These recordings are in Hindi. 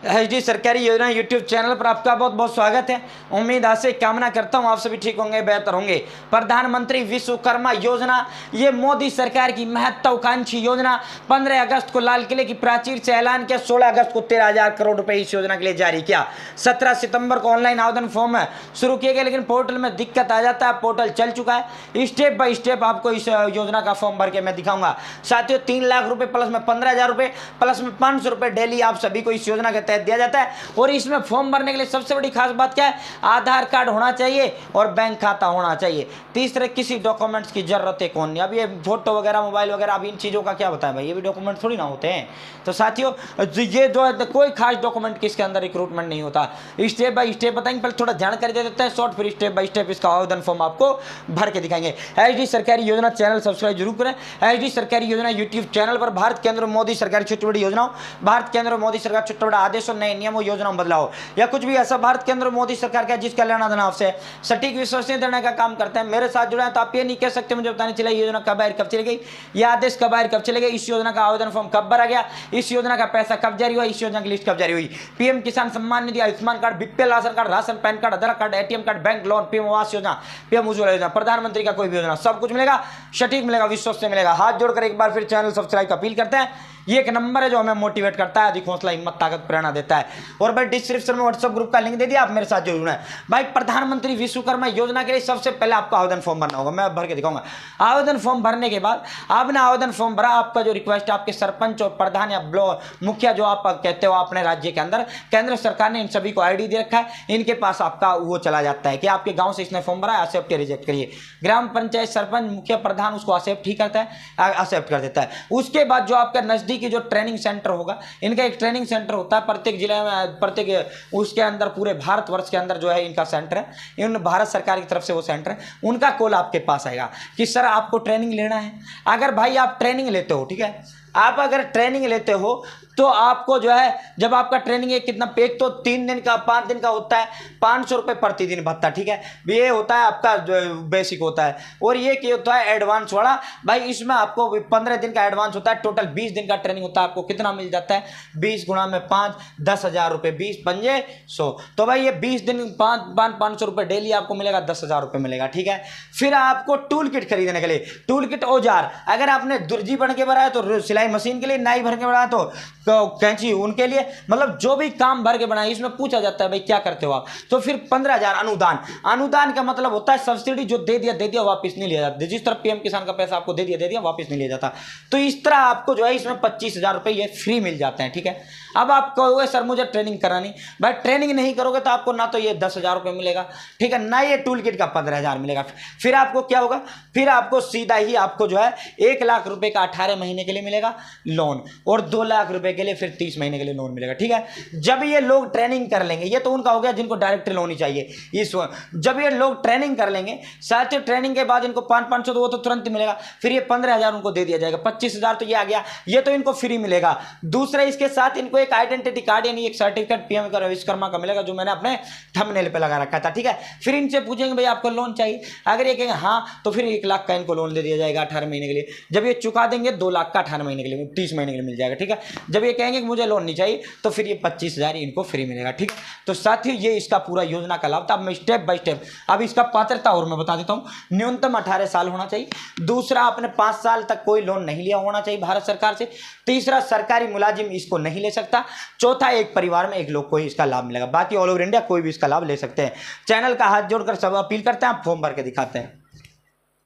एचडी सरकारी योजना यूट्यूब चैनल पर आपका बहुत बहुत स्वागत है। उम्मीद आशा कामना करता हूं आप सभी ठीक होंगे, बेहतर होंगे। प्रधानमंत्री विश्वकर्मा योजना, ये मोदी सरकार की महत्वाकांक्षी योजना 15 अगस्त को लाल किले की प्राचीर से ऐलान किया। 16 अगस्त को 13,000 करोड़ रुपए इस योजना के लिए जारी किया। 17 सितंबर को ऑनलाइन आवेदन फॉर्म शुरू किए गए, लेकिन पोर्टल में दिक्कत आ जाता है। पोर्टल चल चुका है, स्टेप बाय स्टेप आपको इस योजना का फॉर्म भर के मैं दिखाऊंगा। साथियों 3 लाख रुपए प्लस में 15,000 रुपए प्लस में 500 रुपए डेली आप सभी को इस योजना के तहत दिया जाता है। और इसमें फॉर्म भरने के लिए सबसे बड़ी खास बात क्या है, आधार कार्ड होना चाहिए और बैंक खाता होना चाहिए। तीसरे किसी डॉक्यूमेंट्स की जरूरत है कौन नहीं। अब ये फोटो वगैरह मोबाइल वगैरह अब इन चीज़ों का क्या बताएं भाई, ये भी डॉक्यूमेंट थोड़ी ना होते हैं। तो साथियों ये जो है कोई खास डॉक्यूमेंट किसके अंदर रिक्रूटमेंट नहीं होता। स्टेप बाय स्टेप बताएंगे, पहले थोड़ा जानकारी दे देते हैं शॉर्ट, फिर स्टेप बाय स्टेप इसका आवेदन फॉर्म आपको भर के दिखाएंगे। एचडी सरकारी योजना चैनल सब्सक्राइब जरूर करें। एचडी सरकारी योजना यूट्यूब चैनल पर भारत केंद्र मोदी सरकार छोटी बड़ी योजनाओं, भारत केंद्र मोदी सरकार छोटा बड़ा आदेशों, नए नियमों, योजनाओं बदलाव या कुछ भी ऐसा भारत केंद्र मोदी सरकार का जिसका लेना देना आपसे सटीक विश्वसनीय देने का काम करते हैं। मेरे साथ जुड़े हैं तो आप ये नहीं कह सकते मुझे बताने चला योजना कब आए कब चली गई, यह आदेश कब आए कब चले गए, इस योजना का आवेदन फॉर्म कब भरा गया, इस योजना का पैसा कब जारी हुआ, इस योजना की लिस्ट कब जारी हुई। PM Kisan Samman Nidhi, Ayushman card, BPL ration card, ration PAN card, Aadhaar card, ATM card, bank loan, PM Awas Yojana, PM Ujjwala योजना, प्रधानमंत्री का कोई भी योजना, सब कुछ मिलेगा, सटीक मिलेगा, विश्वसनीय मिलेगा। हाथ जोड़कर एक बार फिर चैनल सब्सक्राइब का अपील करते हैं। ये एक नंबर है जो हमें मोटिवेट करता है, अधिक हौसला, हिम्मत, ताकत, प्रेरणा देता है। और भाई डिस्क्रिप्शन में व्हाट्सएप ग्रुप का लिंक दे दिया, आप मेरे साथ जरूर है। भाई प्रधानमंत्री विश्वकर्मा योजना के लिए सबसे पहले आपको आवेदन फॉर्म भरना होगा, मैं भर के दिखाऊंगा। आवेदन फॉर्म भरने के बाद आपने आवेदन फॉर्म भरा, आपका जो रिक्वेस्ट आपके सरपंच और प्रधान या ब्लॉक मुखिया जो आप कहते हो अपने राज्य के अंदर, केंद्र सरकार ने इन सभी को आईडी दे रखा है, इनके पास आपका वो चला जाता है कि आपके गाँव से इसने फॉर्म भरा है, एक्सेप्ट या रिजेक्ट करिए। ग्राम पंचायत सरपंच मुखिया प्रधान उसको एक्सेप्ट ही करता है, एक्सेप्ट कर देता है। उसके बाद जो आपका नजदीकी जो ट्रेनिंग सेंटर होगा, इनका एक ट्रेनिंग सेंटर होता है प्रत्येक जिले में, प्रत्येक उसके अंदर पूरे भारतवर्ष के अंदर जो है इनका सेंटर है, इन भारत सरकार की तरफ से वो सेंटर है, उनका कॉल आपके पास आएगा कि सर आपको ट्रेनिंग लेना है। अगर भाई आप ट्रेनिंग लेते हो, ठीक है, आप अगर ट्रेनिंग लेते हो तो आपको जो है जब आपका ट्रेनिंग है कितना पेज तो 3 दिन का 5 दिन का होता है, 500 रुपये प्रतिदिन भत्ता, ठीक है। ये होता है आपका बेसिक होता है। और ये क्या होता है एडवांस वाला, भाई इसमें आपको 15 दिन का एडवांस होता है, टोटल 20 दिन का ट्रेनिंग होता है। आपको कितना मिल जाता है, 20 गुणा में 5, 10,000 रुपये, 20 पंजे 100, तो भाई ये 20 दिन 500 रुपये डेली आपको मिलेगा, 10,000 रुपये मिलेगा, ठीक है। फिर आपको टूल किट खरीदने के लिए, टूल किट औजार, अगर आपने दर्जी बन के बनाया तो सिलाई मशीन के लिए, नाई भर के बनाया तो कैंची उनके लिए, मतलब जो भी काम भर के बनाए। इसमें पूछा जाता है भाई क्या करते हो आप, तो फिर 15,000 अनुदान। अनुदान का मतलब होता है सब्सिडी, जो दे दिया वापस नहीं लिया जाता। जिस तरह पीएम किसान का पैसा आपको दे दिया वापस नहीं लिया जाता, तो इस तरह आपको जो है इसमें 25,000 रुपये ये फ्री मिल जाते हैं, ठीक है। अब आप कहोगे सर मुझे ट्रेनिंग करानी, भाई ट्रेनिंग नहीं करोगे तो आपको ना तो ये 10,000 रुपये मिलेगा, ठीक है, ना ये टूल किट का 15,000 मिलेगा। फिर आपको क्या होगा, फिर आपको सीधा ही आपको जो है 1 लाख रुपए का 18 महीने के लिए मिलेगा लोन, और 2 लाख रुपए के लिए फिर 30 महीने के लिए लोन मिलेगा, ठीक है। जब ये लोग ट्रेनिंग कर लेंगे, ये तो उनका हो गया जिनको डायरेक्ट लोन ही चाहिए। इस जब ये लोग ट्रेनिंग कर लेंगे, साथ ही ट्रेनिंग के बाद इनको 500 तो वो तो तुरंत मिलेगा, फिर ये 15,000 उनको दे दिया जाएगा, 25,000 तो ये आ गया, ये तो इनको फ्री मिलेगा। दूसरा इसके साथ इनको एक आइडेंटिटी कार्ड यानी एक सर्टिफिकेट पीएम विश्वकर्मा का मिलेगा, जो मैंने अपने थंबनेल पे लगा रखा था, ठीक है। फिर इनसे पूछेंगे भाई आपको लोन चाहिए, अगर ये कहेंगे हाँ तो फिर 1 लाख का इनको लोन दे दिया जाएगा 18 महीने के लिए। जब ये चुका देंगे 2 लाख का 18 महीने के लिए, 30 महीने के लिए मिल जाएगा, ठीक है। जब ये कहेंगे कि मुझे लोन नहीं चाहिए तो फिर ये 25,000 इनको फ्री मिलेगा, ठीक है। तो साथियों ये इसका पूरा योजना का लाभ था। अब मैं स्टेप बाय स्टेप अब इसका पात्रता और मैं बता देता हूँ। न्यूनतम 18 साल होना चाहिए। दूसरा आपने 5 साल तक कोई लोन नहीं लिया होना चाहिए भारत सरकार से। तीसरा सरकारी मुलाजिम इसको नहीं ले सकता। चौथा एक परिवार में 1 लोग को ही इसका लाभ मिलेगा, बाकी ऑल ओवर इंडिया कोई भी इसका लाभ ले सकते हैं। चैनल का हाथ जोड़कर सब अपील करते हैं, आप फॉर्म भर के दिखाते हैं।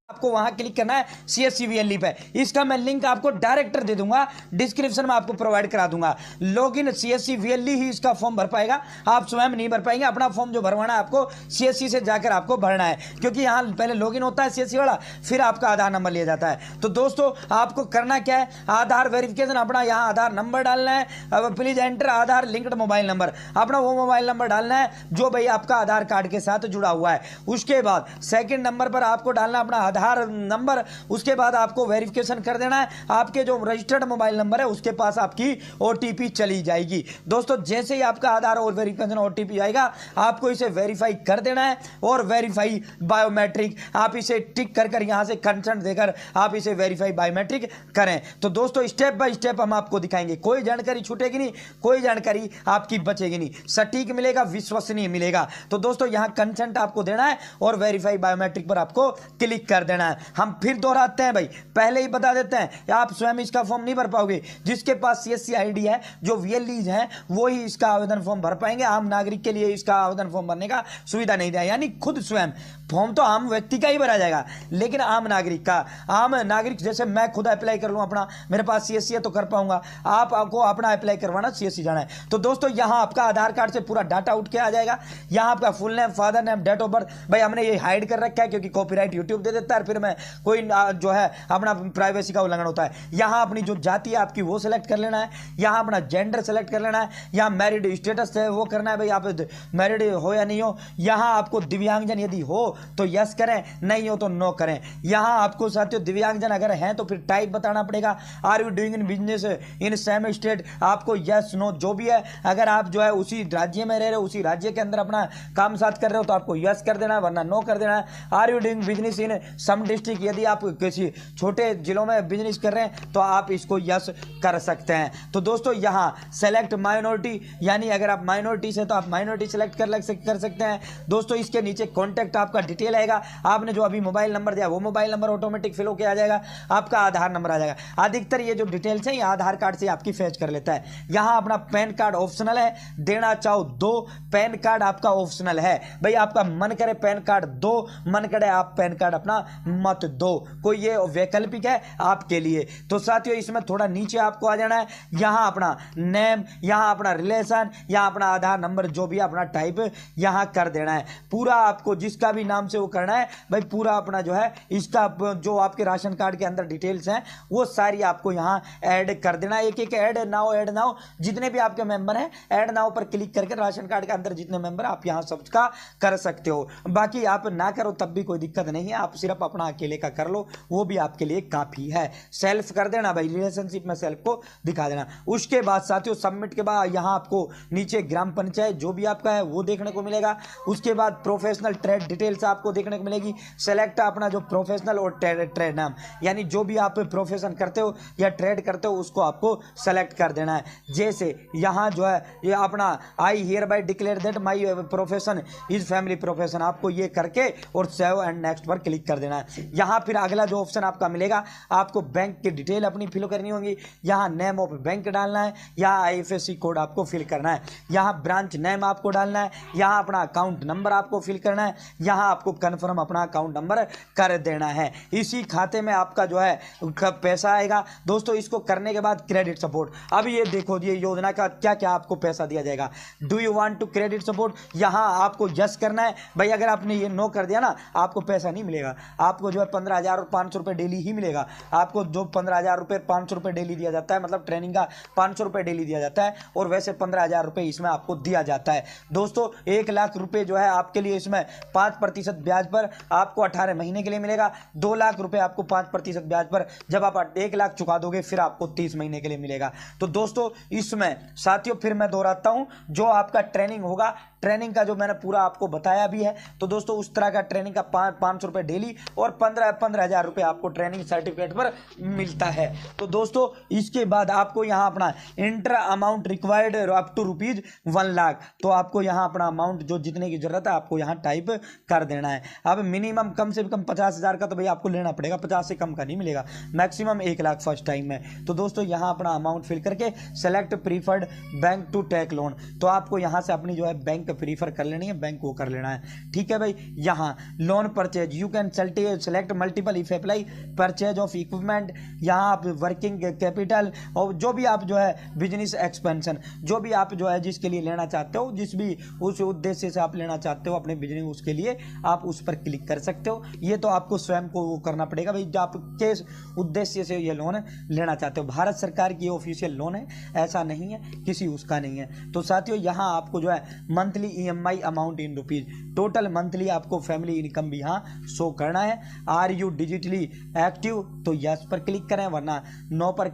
आपको वहां क्लिक करना है CSCVLE पे, इसका मैं लिंक आपको डायरेक्टर दे दूंगा, डिस्क्रिप्शन में आपको प्रोवाइड करा दूंगा। लॉगिन CSCVLE ही इसका फॉर्म भर पाएगा, आप स्वयं नहीं भर पाएंगे। अपना फॉर्म जो भरवाना है आपको CSC से जाकर आपको भरना है, क्योंकि यहाँ पहले लॉगिन होता है CSC वाला, फिर आपका आधार नंबर लिया जाता है। तो दोस्तों आपको करना क्या है, आधार वेरिफिकेशन, अपना यहाँ आधार नंबर डालना है। अब please enter Aadhaar linked mobile number, अपना वो मोबाइल नंबर डालना है जो भाई आपका आधार कार्ड के साथ जुड़ा हुआ है। उसके बाद सेकेंड नंबर पर आपको डालना अपना आधार नंबर, उसके बाद आपको वेरिफिकेशन कर देना है। आपके जो रजिस्टर्ड मोबाइल नंबर है उसके पास आपकी OTP चली जाएगी। दोस्तों जैसे ही आपका आधार और वेरिफिकेशन OTP आएगा, आपको इसे वेरीफाई कर देना है और वेरीफाई बायोमेट्रिक आप इसे टिक कर यहां से कंसेंट देकर आप इसे वेरीफाई बायोमेट्रिक करें। तो दोस्तों स्टेप बाय स्टेप हम आपको दिखाएंगे, कोई जानकारी छूटेगी नहीं, कोई जानकारी आपकी बचेगी नहीं, सटीक मिलेगा, विश्वसनीय मिलेगा। तो दोस्तों यहां कंसेंट आपको देना है और वेरीफाई बायोमेट्रिक पर आपको क्लिक कर देना है। हम फिर दोहराते हैं भाई, पहले ही बता देते हैं, आप स्वयं इसका फॉर्म नहीं भर पाओगे। जिसके पास CSC ID है, जो VLEs हैं, वो ही इसका आवेदन फॉर्म भर पाएंगे। आम नागरिक के लिए इसका आवेदन फॉर्म भरने का सुविधा नहीं दिया, यानी खुद स्वयं फॉर्म तो आम व्यक्ति का ही भरा जाएगा, लेकिन आम नागरिक जैसे मैं खुद अप्लाई कर लूं अपना, मेरे पास CSC है तो कर पाऊंगा, आपको अपना अप्लाई करवाना CSC जाना है। तो दोस्तों यहां आपका आधार कार्ड से पूरा डाटा उठ के आ जाएगा। यहां आपका full name, father name, date of birth, भाई हमने ये हाइड कर रखा है क्योंकि कॉपीराइट यूट्यूब दे देता है, फिर मैं कोई जो है अपना प्राइवेसी का उल्लंघन होता है। यहां अपनी जो जाति है आपकी वो सिलेक्ट कर लेना है, यहां अपना जेंडर सेलेक्ट कर लेना है, यहां मैरिड स्टेटस है वो करना है, भाई आप मैरिड हो या नहीं हो। यहां आपको दिव्यांगजन यदि हो तो यस करें, नहीं हो तो नो करें। यहां आपको साथियों दिव्यांगजन अगर हैं तो फिर टाइप बताना पड़ेगा, are you doing in business in same state, आपको यस नो जो भी है। अगर आप जो है उसी राज्य में रह रहे हो, उसी राज्य के अंदर अपना काम साथ कर रहे हो तो आपको यस कर देना है, वरना नो कर देना है। Are you doing business in some district, यदि आप किसी छोटे जिलों में बिजनेस कर रहे हैं तो आप इसको यस कर सकते हैं। तो दोस्तों यहां सेलेक्ट माइनॉरिटी, यानी अगर आप माइनॉरिटी से तो आप माइनॉरिटी सेलेक्ट कर सकते हैं। दोस्तों इसके नीचे कॉन्टैक्ट आपका डिटेल आएगा, आपने जो अभी मोबाइल नंबर दिया वो मोबाइल नंबर ऑटोमेटिक फिल होकर आ जाएगा, आपका आधार नंबर आ जाएगा। अधिकतर ये जो डिटेल्स है ये आधार कार्ड से आपकी फैच कर लेता है। यहां अपना पैन कार्ड ऑप्शनल है, देना चाहो दो, पैन कार्ड आपका ऑप्शनल है। भाई आपका मन करे पैन कार्ड दो, मन करे आप पैन कार्ड अपना मत दो, कोई ये वैकल्पिक है आपके लिए। तो साथियों इसमें थोड़ा नीचे आपको आ जाना है, यहां अपना नेम, यहां अपना रिलेशन, यहां अपना आधार नंबर जो भी अपना टाइप यहां कर देना है। पूरा आपको जिसका भी नाम से वो करना है भाई, पूरा अपना जो है इसका जो आपके राशन कार्ड के अंदर डिटेल्स हैं वो सारी आपको यहां ऐड कर देना है। एक ऐड नाउ जितने भी आपके मेंबर हैं, ऐड नाउ पर क्लिक करके राशन कार्ड के अंदर जितने मेंबर आप यहां सबका कर सकते हो। बाकी आप ना करो तब भी कोई दिक्कत नहीं है, आप सिर्फ अपना अकेले का कर लो, वो भी आपके लिए काफी है। सेल्फ कर देना भाई, रिलेशनशिप में सेल्फ को दिखा देना। उसके बाद साथियों सबमिट के बाद यहां आपको नीचे ग्राम पंचायत जो भी आपका है वो देखने को मिलेगा। उसके बाद प्रोफेशनल ट्रेड डिटेल्स आपको देखने को मिलेगी। सेलेक्ट अपना जो प्रोफेशनल और ट्रेड नाम, यानी जो भी आप प्रोफेशन करते हो या ट्रेड करते हो उसको आपको सेलेक्ट कर देना है। जैसे यहाँ जो है ये अपना I hear bye declare that my profession is family profession, आपको ये करके और सेव एंड नेक्स्ट पर क्लिक कर देना है। यहाँ फिर अगला जो ऑप्शन आपका मिलेगा, आपको बैंक की डिटेल अपनी फिल करनी होगी। यहाँ नेम ऑफ बैंक डालना है, यहाँ IFSC कोड आपको फिल करना है, यहाँ ब्रांच नेम आपको डालना है, यहाँ अपना अकाउंट नंबर आपको फिल करना है, यहाँ आपको कन्फर्म अपना अकाउंट नंबर कर देना है। इसी खाते में आपका जो है पैसा आएगा। दोस्तों इसको करने के बाद क्रेडिट सपोर्ट, अब ये देखो ये योजना का क्या क्या आपको पैसा दिया जाएगा। Do you want to credit support, यहाँ आपको यस करना है भाई। अगर आपने ये नो कर दिया ना, आपको पैसा नहीं मिलेगा, आपको जो है 15,500 रुपये डेली ही मिलेगा। आपको जो 15,500 रुपये डेली दिया जाता है, मतलब ट्रेनिंग का 500 रुपये डेली दिया जाता है, और वैसे 15,000 रुपये इसमें आपको दिया जाता है। दोस्तों 1 लाख रुपये जो है आपके लिए इसमें 5% ब्याज पर आपको 18 महीने के लिए मिलेगा। 2 लाख रुपए आपको 5% ब्याज पर जब आप 1 लाख चुका दोगे फिर आपको 30 महीने के लिए मिलेगा। तो दोस्तों इसमें साथियों फिर मैं दोहराता हूं, जो आपका ट्रेनिंग होगा, ट्रेनिंग का जो मैंने पूरा आपको बताया भी है, तो दोस्तों उस तरह का ट्रेनिंग का 500 रुपये डेली और 15,000 रुपये आपको ट्रेनिंग सर्टिफिकेट पर मिलता है। तो दोस्तों इसके बाद आपको यहाँ अपना enter amount required up to ₹1 lakh, तो आपको यहाँ अपना अमाउंट जो जितने की जरूरत है आपको यहाँ टाइप कर देना है। अब मिनिमम कम से कम 50,000 का तो भाई आपको लेना पड़ेगा, 50 से कम का नहीं मिलेगा, मैक्सिमम 1 लाख फर्स्ट टाइम में। तो दोस्तों यहाँ अपना अमाउंट फिल करके select preferred bank to take loan, तो आपको यहाँ से अपनी जो है बैंक प्रीफर कर लेनी है, बैंक को कर लेना है। ठीक है भाई। यहाँ loan purchase you can select multiple if apply purchase of equipment, यहाँ आप वर्किंग कैपिटल और जो भी आप जो है बिजनेस एक्सपेंशन, जो भी आप जो है जिसके लिए लेना चाहते हो, जिस भी उस उद्देश्य से आप लेना चाहते हो अपने बिजनेस, उसके लिए आप उस पर क्लिक कर सकते हो। ये तो आपको स्वयं को वो करना पड़ेगा भाई, जो आप किस उद्देश्य से ये लोन लेना चाहते हो। भारत सरकार की ऑफिशियल लोन है, ऐसा नहीं है किसी उसका नहीं है। तो साथियों यहाँ आपको जो है monthly monthly EMI amount in rupees, total monthly आपको फैमिली इनकम भी यहाँ शो करना है। आर यू डिजिटली एक्टिव, तो यस पर क्लिक करें, वरना नो पर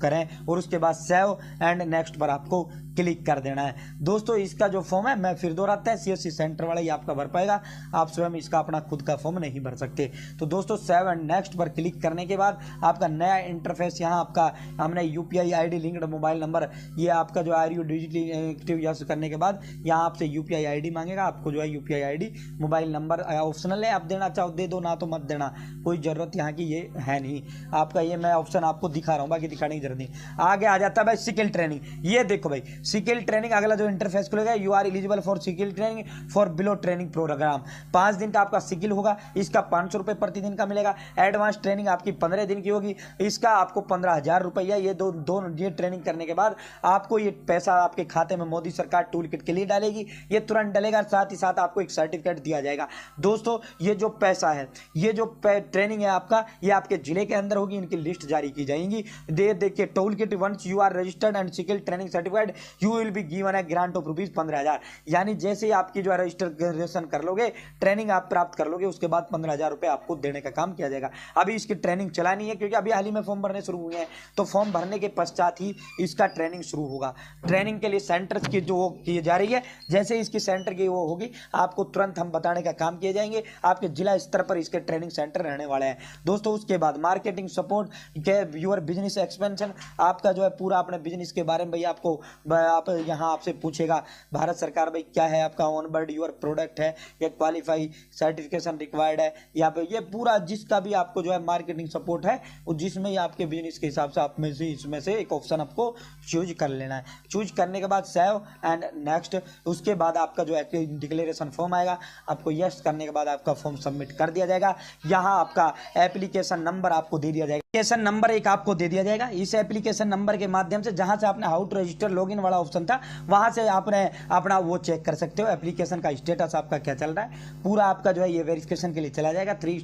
करें और उसके बाद सेव एंड नेक्स्ट पर आपको क्लिक कर देना है। दोस्तों इसका जो फॉर्म है मैं फिर दोहराता है, CSC सेंटर वाला ही आपका भर पाएगा, आप स्वयं इसका अपना खुद का फॉर्म नहीं भर सकते। तो दोस्तों सेव एंड नेक्स्ट पर क्लिक करने के बाद आपका नया इंटरफेस, यहाँ आपका हमने UPI ID linked mobile number, ये आपका जो are you digitally active yes करने के बाद यहाँ आपसे UPI ID मांगेगा, आपको जो है UPI ID mobile number optional है, आप देना चाहो दे दो, ना तो मत देना, कोई ज़रूरत यहाँ की ये है नहीं। आपका ये मैं ऑप्शन आपको दिखा रहा हूँ, बाकी दिखाने की जरूरत नहीं। आगे आ जाता है भाई स्किल ट्रेनिंग, ये देखो भाई स्किल ट्रेनिंग अगला जो इंटरफेस खुलेगा, you are eligible for skill training for below training programme, 5 दिन का आपका स्किल होगा, इसका 500 रुपये प्रतिदिन का मिलेगा। एडवांस ट्रेनिंग आपकी 15 दिन की होगी, इसका आपको 15,000 रुपया, ये ये ट्रेनिंग करने के बाद आपको ये पैसा आपके खाते में मोदी सरकार टूल किट के लिए डालेगी, ये तुरंत डलेगा, साथ ही साथ आपको एक सर्टिफिकेट दिया जाएगा। दोस्तों ये जो पैसा है, ये जो ट्रेनिंग है आपका, ये आपके जिले के अंदर होगी, इनकी लिस्ट जारी की जाएगी। देखिए tool kit once you are registered and skill training certified you will be given a grant of rupees 15,000, यानी जैसे ही आपकी जो है रजिस्ट्रेशन कर लोगे, ट्रेनिंग आप प्राप्त कर लोगे, उसके बाद 15,000 रुपये आपको देने का काम किया जाएगा। अभी इसकी ट्रेनिंग चलानी है, क्योंकि अभी हाल ही में फॉर्म भरने शुरू हुए हैं, तो फॉर्म भरने के पश्चात ही इसका ट्रेनिंग शुरू होगा। ट्रेनिंग के लिए सेंटर्स की जो की जा रही है, जैसे इसकी सेंटर की वो होगी, आपको तुरंत हम बताने का काम किए जाएंगे। आपके जिला स्तर पर इसके ट्रेनिंग सेंटर रहने वाले हैं। दोस्तों उसके बाद मार्केटिंग सपोर्ट के यूर बिजनेस एक्सपेंशन, आपका जो है पूरा अपने बिजनेस के बारे में भाई आपको आप यहाँ आपसे पूछेगा भारत सरकार भाई क्या है आपका ऑन बोर्ड यूर प्रोडक्ट है या क्वालिफाई सर्टिफिकेशन रिक्वायर्ड है, या पे ये पूरा जिसका भी आपको जो है मार्केटिंग सपोर्ट है, जिसमें ही आपके बिजनेस के हिसाब से आप में से इसमें से एक ऑप्शन आपको चूज कर लेना है। चूज करने के बाद सेव एंड नेक्स्ट, उसके बाद आपका जो है डिक्लेरेशन फॉर्म आएगा, आपको यस करने के बाद आपका फॉर्म सबमिट कर दिया जाएगा। यहाँ आपका एप्लीकेशन नंबर आपको दे दिया जाएगा, एप्लीकेशन नंबर एक आपको दे दिया जाएगा। इस एप्लीकेशन नंबर के माध्यम से जहां से आपने हाउ टू रजिस्टर लॉगिन वाला ऑप्शन था, वहां से आपने अपना वो चेक कर सकते हो एप्लीकेशन का स्टेटस आपका क्या चल रहा है। पूरा आपका जो है ये वेरिफिकेशन के लिए चला जाएगा, 3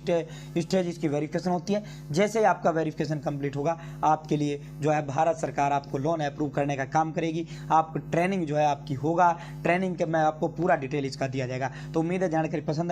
स्टेज इसकी वेरिफिकेशन होती है। जैसे ही आपका वेरिफिकेशन कंप्लीट होगा, आपके लिए जो है भारत सरकार आपको लोन अप्रूव करने का काम करेगी। आप ट्रेनिंग जो है आपकी होगा, ट्रेनिंग के में आपको पूरा डिटेल इसका दिया जाएगा। तो उम्मीद है जानकारी पसंद